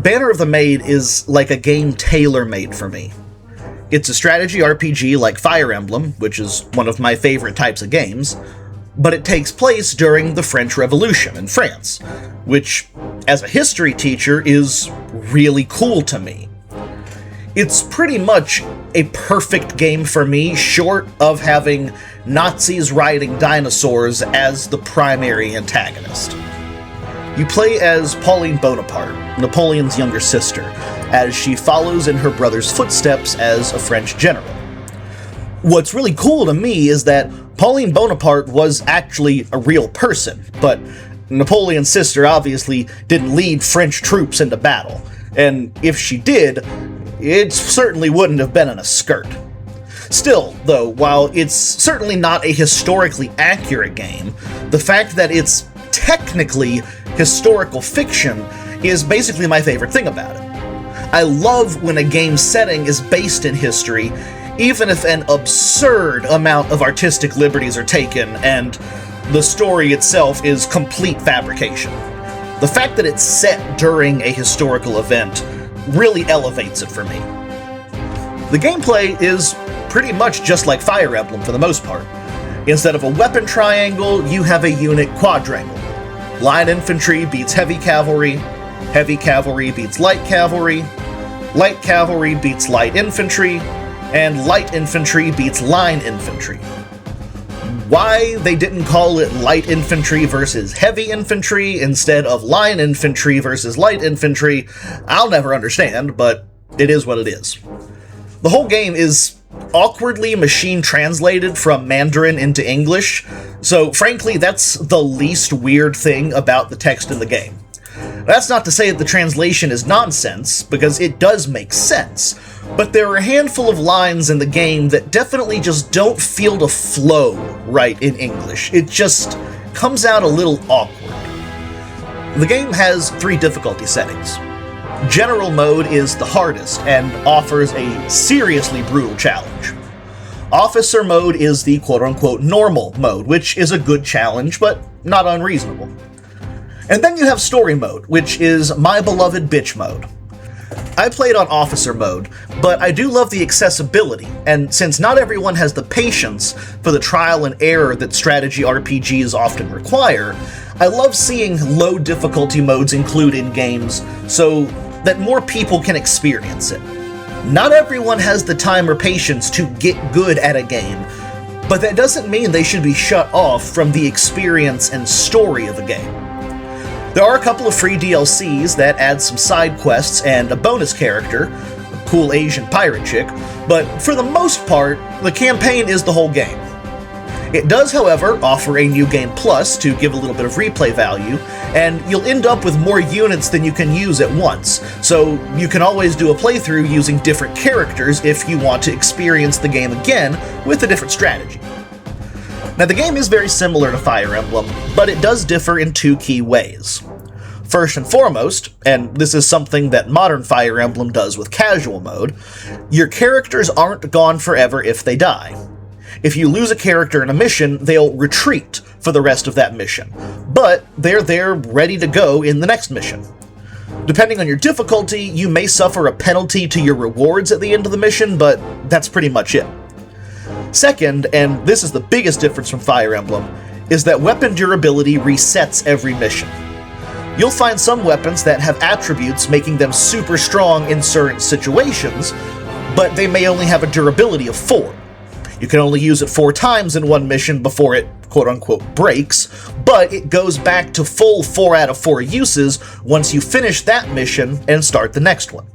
Banner of the Maid is like a game tailor-made for me. It's a strategy RPG like Fire Emblem, which is one of my favorite types of games, but it takes place during the French Revolution in France, which, as a history teacher, is really cool to me. It's pretty much a perfect game for me, short of having Nazis riding dinosaurs as the primary antagonist. You play as Pauline Bonapart, Napoleon's younger sister, as she follows in her brother's footsteps as a French general. What's really cool to me is that Pauline Bonapart was actually a real person, but Napoleon's sister obviously didn't lead French troops into battle, and if she did, it certainly wouldn't have been in a skirt. Still, though, while it's certainly not a historically accurate game, the fact that it's technically historical fiction is basically my favorite thing about it. I love when a game's setting is based in history, even if an absurd amount of artistic liberties are taken and the story itself is complete fabrication. The fact that it's set during a historical event really elevates it for me. The gameplay is pretty much just like Fire Emblem for the most part. Instead of a weapon triangle, you have a unit quadrangle. Line infantry beats heavy cavalry beats light cavalry beats light infantry, and light infantry beats line infantry. Why they didn't call it light infantry versus heavy infantry instead of line infantry versus light infantry, I'll never understand, but it is what it is. The whole game is awkwardly machine translated from Mandarin into English, so frankly that's the least weird thing about the text in the game. That's not to say that the translation is nonsense, because it does make sense, but there are a handful of lines in the game that definitely just don't feel to flow right in English. It just comes out a little awkward. The game has 3 difficulty settings. General mode is the hardest and offers a seriously brutal challenge. Officer mode is the quote-unquote normal mode, which is a good challenge, but not unreasonable. And then you have story mode, which is my beloved bitch mode. I played on officer mode, but I do love the accessibility, and since not everyone has the patience for the trial and error that strategy RPGs often require, I love seeing low difficulty modes included in games so that more people can experience it. Not everyone has the time or patience to get good at a game, but that doesn't mean they should be shut off from the experience and story of a game. There are a couple of free DLCs that add some side quests and a bonus character, a cool Asian pirate chick, but for the most part, the campaign is the whole game. It does, however, offer a New Game Plus to give a little bit of replay value, and you'll end up with more units than you can use at once, so you can always do a playthrough using different characters if you want to experience the game again with a different strategy. Now, the game is very similar to Fire Emblem, but it does differ in 2 key ways. First and foremost, and this is something that modern Fire Emblem does with casual mode, your characters aren't gone forever if they die. If you lose a character in a mission, they'll retreat for the rest of that mission, but they're there ready to go in the next mission. Depending on your difficulty, you may suffer a penalty to your rewards at the end of the mission, but that's pretty much it. Second, and this is the biggest difference from Fire Emblem, is that weapon durability resets every mission. You'll find some weapons that have attributes making them super strong in certain situations, but they may only have a durability of 4. You can only use it 4 times in one mission before it quote-unquote breaks, but it goes back to full 4 out of 4 uses once you finish that mission and start the next one.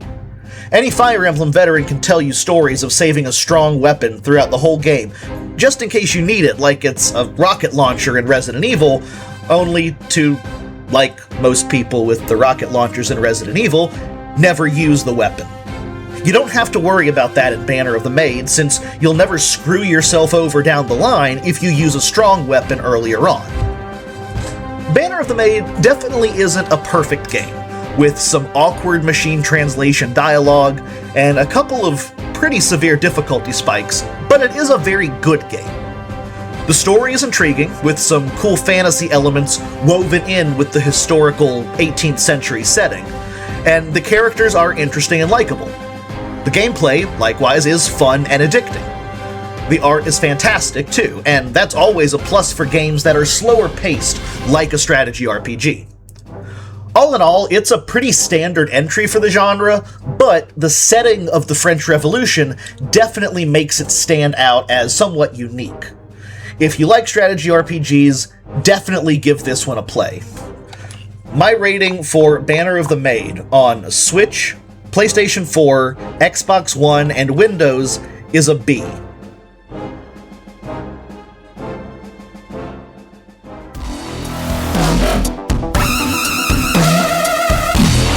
Any Fire Emblem veteran can tell you stories of saving a strong weapon throughout the whole game, just in case you need it, like it's a rocket launcher in Resident Evil, only to, like most people with the rocket launchers in Resident Evil, never use the weapon. You don't have to worry about that in Banner of the Maid, since you'll never screw yourself over down the line if you use a strong weapon earlier on. Banner of the Maid definitely isn't a perfect game, with some awkward machine translation dialogue and a couple of pretty severe difficulty spikes, but it is a very good game. The story is intriguing, with some cool fantasy elements woven in with the historical 18th century setting, and the characters are interesting and likable. The gameplay, likewise, is fun and addicting. The art is fantastic, too, and that's always a plus for games that are slower paced, like a strategy RPG. All in all, it's a pretty standard entry for the genre, but the setting of the French Revolution definitely makes it stand out as somewhat unique. If you like strategy RPGs, definitely give this one a play. My rating for Banner of the Maid on Switch, PlayStation 4, Xbox One, and Windows is a B.